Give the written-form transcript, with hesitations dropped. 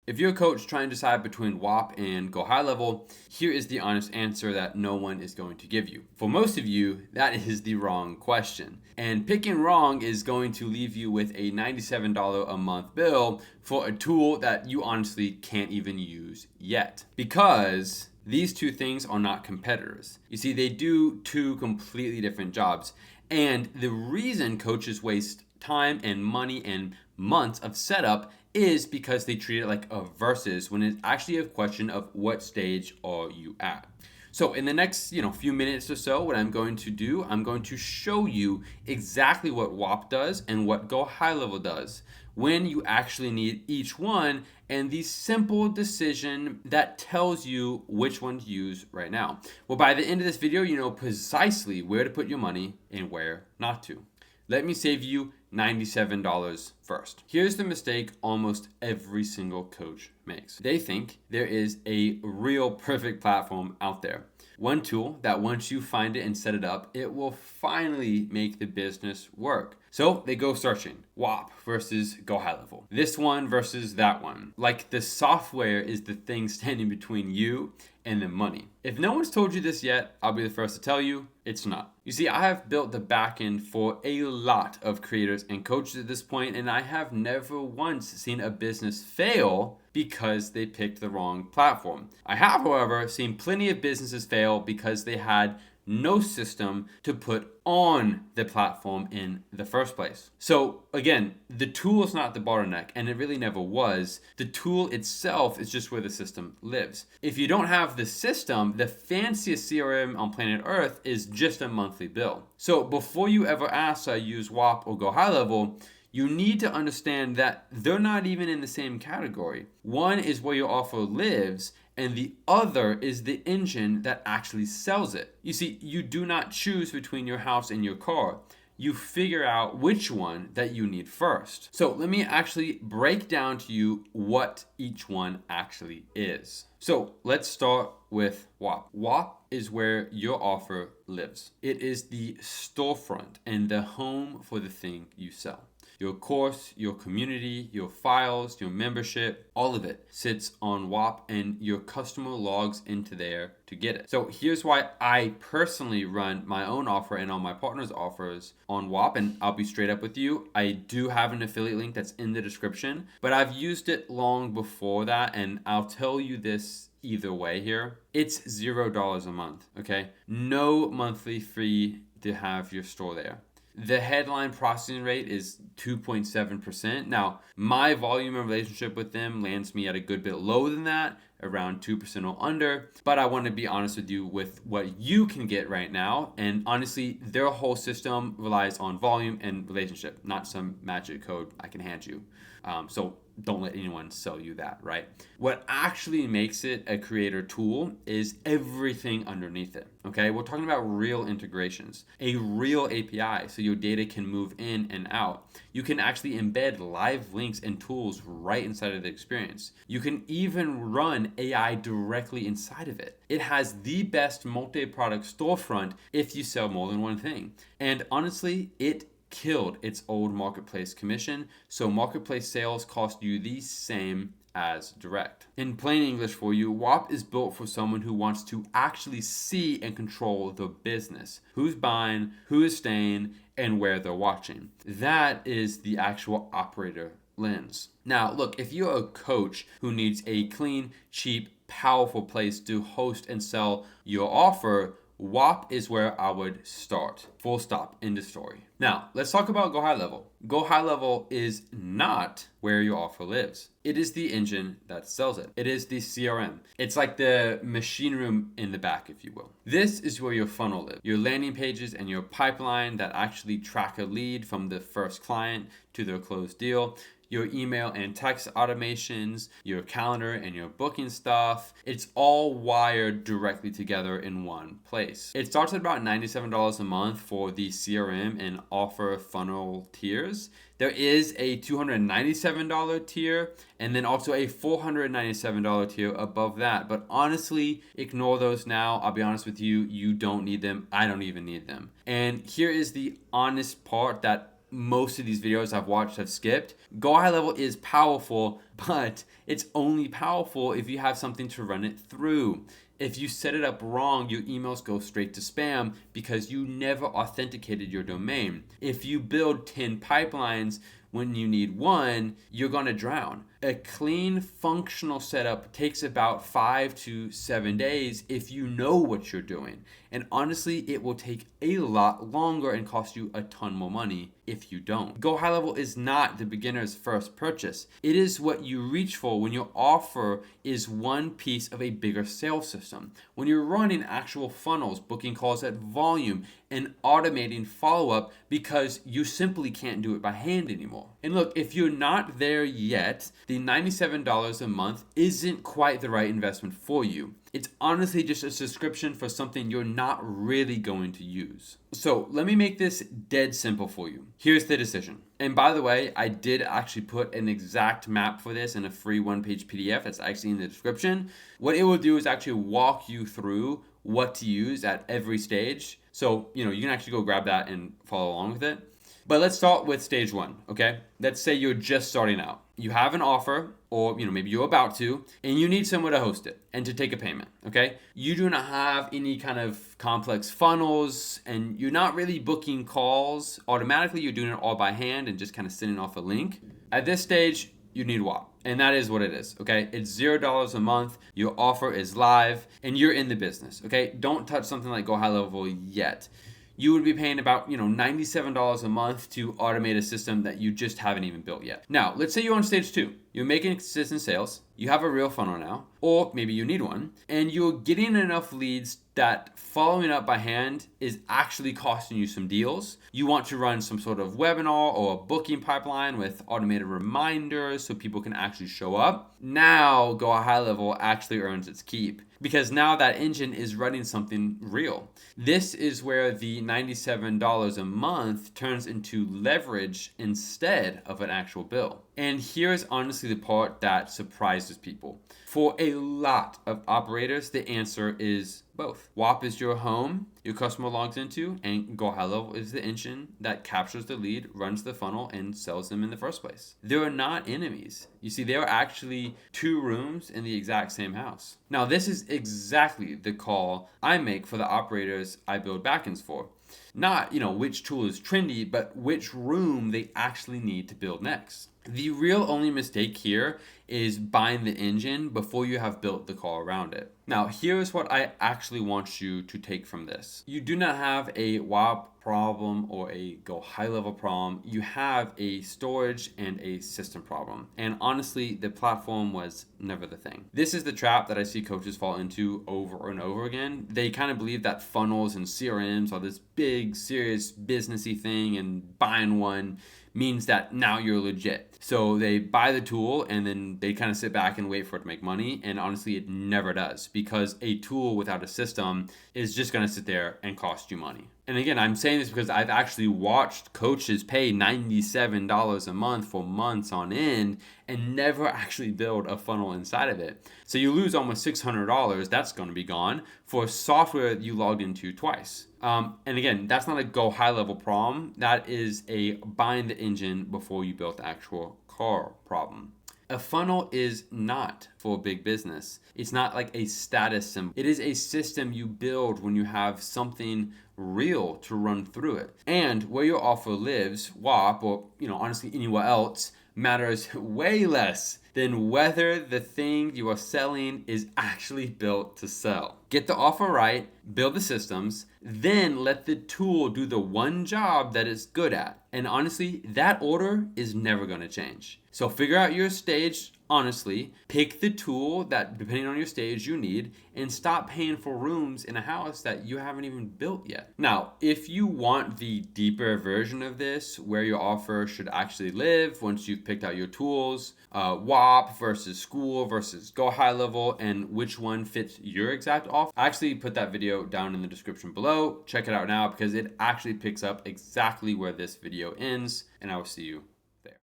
If you're a coach trying to decide between Whop and GoHighLevel, here is the honest answer that no one is going to give you. For most of you, that is the wrong question. And picking wrong is going to leave you with a $97 a month bill for a tool that you honestly can't even use yet. Because these two things are not competitors. You see, they do two completely different jobs. And the reason coaches waste time and money and months of setup is because they treat it like a versus when it's actually a question of what stage are you at. So in the next, few minutes or so, what I'm going to do, I'm going to show you exactly what Whop does and what GoHighLevel does, when you actually need each one, and the simple decision that tells you which one to use right now. Well, by the end of this video, you know precisely where to put your money and where not to. Let me save you $97 first. Here's the mistake almost every single coach makes. They think there is a real perfect platform out there. One tool that once you find it and set it up, it will finally make the business work. So they go searching. Whop versus GoHighLevel. This one versus that one. Like the software is the thing standing between you and the money. If no one's told you this yet, I'll be the first to tell you, it's not. You see, I have built the backend for a lot of creators and coaches at this point, and I have never once seen a business fail because they picked the wrong platform. I have, however, seen plenty of businesses fail because they had no system to put on the platform in the first place. So again, the tool is not the bottleneck, and it really never was. The tool itself is just where the system lives. If you don't have the system, the fanciest CRM on planet Earth is just a monthly bill. So before you ever ask, I use Whop or GoHighLevel, you need to understand that they're not even in the same category. One is where your offer lives, and the other is the engine that actually sells it. You see, you do not choose between your house and your car. You figure out which one that you need first. So let me actually break down to you what each one actually is. So let's start with Whop. Whop is where your offer lives. It is the storefront and the home for the thing you sell. Your course, your community, your files, your membership, all of it sits on Whop, and your customer logs into there to get it. So here's why I personally run my own offer and all my partners' offers on Whop, and I'll be straight up with you. I do have an affiliate link that's in the description, but I've used it long before that, and I'll tell you this either way here. It's $0 a month, okay? No monthly fee to have your store there. The headline processing rate is 2.7%. Now, my volume and relationship with them lands me at a good bit lower than that, around 2% or under. But I want to be honest with you with what you can get right now. And honestly, their whole system relies on volume and relationship, not some magic code I can hand you. So don't let anyone sell you that, right? What actually makes it a creator tool is everything underneath it, okay? We're talking about real integrations, a real API so your data can move in and out. You can actually embed live links and tools right inside of the experience. You can even run AI directly inside of it. It has the best multi-product storefront if you sell more than one thing. And honestly, it killed its old marketplace commission, so marketplace sales cost you the same as direct. In plain English for you, Whop is built for someone who wants to actually see and control the business. Who's buying, who is staying, and where they're watching. That is the actual operator lens. Now, look, if you're a coach who needs a clean, cheap, powerful place to host and sell your offer, Whop is where I would start. Full stop. End of story. Now, let's talk about GoHighLevel. GoHighLevel is not where your offer lives. It is the engine that sells it. It is the CRM. It's like the machine room in the back, if you will. This is where your funnel lives. Your landing pages and your pipeline that actually track a lead from the first client to their closed deal. Your email and text automations, your calendar and your booking stuff. It's all wired directly together in one place. It starts at about $97 a month for the CRM and offer funnel tiers. There is a $297 tier and then also a $497 tier above that. But honestly, ignore those now. I'll be honest with you, you don't need them. I don't even need them. And here is the honest part that most of these videos I've watched have skipped. GoHighLevel is powerful, but it's only powerful if you have something to run it through. If you set it up wrong, your emails go straight to spam because you never authenticated your domain. If you build 10 pipelines when you need one, you're gonna drown. A clean, functional setup takes about 5 to 7 days if you know what you're doing. And honestly, it will take a lot longer and cost you a ton more money if you don't. GoHighLevel is not the beginner's first purchase. It is what you reach for when your offer is one piece of a bigger sales system. When you're running actual funnels, booking calls at volume, and automating follow-up because you simply can't do it by hand anymore. And look, if you're not there yet, the $97 a month isn't quite the right investment for you. It's honestly just a subscription for something you're not really going to use. So let me make this dead simple for you. Here's the decision. And by the way, I did actually put an exact map for this in a free one-page PDF that's actually in the description. What it will do is actually walk you through what to use at every stage. So, you can actually go grab that and follow along with it. But let's start with stage one, okay? Let's say you're just starting out. You have an offer, or maybe you're about to, and you need someone to host it and to take a payment, okay? You do not have any kind of complex funnels, and you're not really booking calls automatically. You're doing it all by hand and just kind of sending off a link. At this stage, you need Whop. And that is what it is, okay? It's $0 a month. Your offer is live, and you're in the business, okay? Don't touch something like GoHighLevel yet. You would be paying about, $97 a month to automate a system that you just haven't even built yet. Now, let's say you're on stage 2. You're making consistent sales. You have a real funnel now, or maybe you need one, and you're getting enough leads that following up by hand is actually costing you some deals. You want to run some sort of webinar or a booking pipeline with automated reminders so people can actually show up. Now, GoHighLevel actually earns its keep because now that engine is running something real. This is where the $97 a month turns into leverage instead of an actual bill. And here's honestly the part that surprises people. For a lot of operators, the answer is both. Whop is your home, your customer logs into, and GoHighLevel is the engine that captures the lead, runs the funnel, and sells them in the first place. They're not enemies. You see, they are actually 2 rooms in the exact same house. Now, this is exactly the call I make for the operators I build backends for. Not, which tool is trendy, but which room they actually need to build next. The real only mistake here is buying the engine before you have built the call around it. Now, here's what I actually want you to take from this. You do not have a Whop problem or a GoHighLevel problem. You have a storage and a system problem. And honestly, the platform was never the thing. This is the trap that I see coaches fall into over and over again. They kind of believe that funnels and CRMs are this big, serious, businessy thing, and buying one means that now you're legit. So they buy the tool and then they kind of sit back and wait for it to make money. And honestly, it never does, because a tool without a system is just going to sit there and cost you money. And again, I'm saying this because I've actually watched coaches pay $97 a month for months on end and never actually build a funnel inside of it. So you lose almost $600. That's going to be gone for software you logged into twice. And again, that's not a GoHighLevel problem. That is a buying the engine before you built the actual car problem. A funnel is not for big business. It's not like a status symbol. It is a system you build when you have something real to run through it. And where your offer lives, Whop, or honestly anywhere else, matters way less than whether the thing you are selling is actually built to sell. Get the offer right, build the systems, then let the tool do the one job that it's good at. And honestly, that order is never going to change. So figure out your stage honestly, pick the tool that, depending on your stage, you need, and stop paying for rooms in a house that you haven't even built yet. Now, if you want the deeper version of this, where your offer should actually live once you've picked out your tools, Whop versus school versus GoHighLevel, and which one fits your exact offer, I actually put that video down in the description below. Check it out now because it actually picks up exactly where this video ends, and I will see you